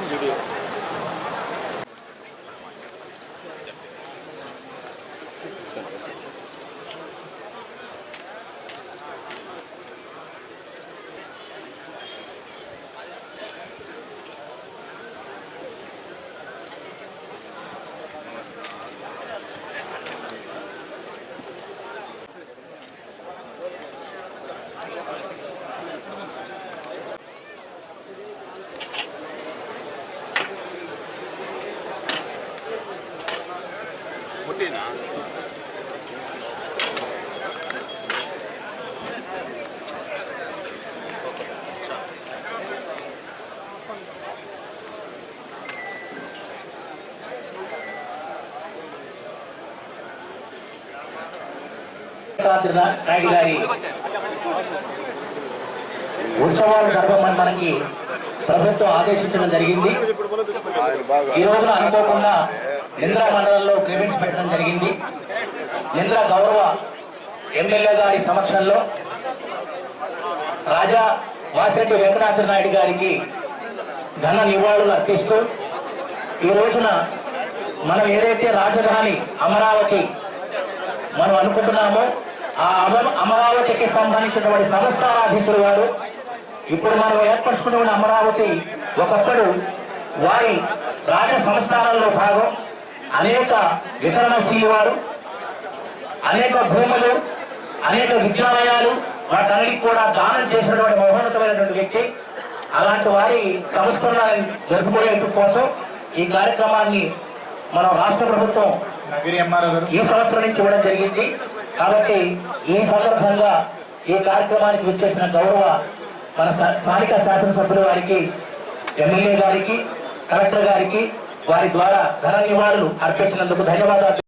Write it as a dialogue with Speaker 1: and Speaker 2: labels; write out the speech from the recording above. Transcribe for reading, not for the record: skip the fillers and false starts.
Speaker 1: Video ముట్టినా
Speaker 2: Naidu గారి ఉత్సవాల జరపమని మనకి ప్రభుత్వం ఆదేశించడం జరిగింది. ఈ రోజున అనుకోకుండా నింద్రా మండలంలో క్లినిక్స్ పెట్టడం జరిగింది. నింద్రా గౌరవ ఎమ్మెల్యే గారి సమక్షంలో రాజా వాసిరెడ్డి వెంకటాద్రి నాయుడు గారికి ఘన నివాళులు అర్పిస్తూ ఈ రోజున మనం ఏదైతే రాజధాని అమరావతి మనం అనుకుంటున్నామో ఆ అమరావతికి సంబంధించినటువంటి సంస్థానాధీశులు వారు ఇప్పుడు మనం ఏర్పరచుకున్న అమరావతి ఒకప్పుడు వారి రాజ సంస్థానంలో భాగం. అనేక వికరణశీలి వారు, అనేక భూములు, అనేక విద్యాలయాలు వాటన్నిటికి కూడా దానం చేసినటువంటి మహోన్నతమైనటువంటి వ్యక్తి. అలాంటి వారి సంస్కరణలను జరుపుకునే కోసం ఈ కార్యక్రమాన్ని మనం రాష్ట్ర ప్రభుత్వం ఈ సంవత్సరం నుంచి ఇవ్వడం జరిగింది. కాబట్టి ఈ సందర్భంగా ఈ కార్యక్రమానికి విచ్చేసిన గౌరవ మన స్థానిక శాసనసభ్యుల వారికి, ఎమ్మెల్యే గారికి, కలెక్టర్ గారికి వారి ద్వారా ఘన నివాళులు అర్పించినందుకు ధన్యవాదాలు.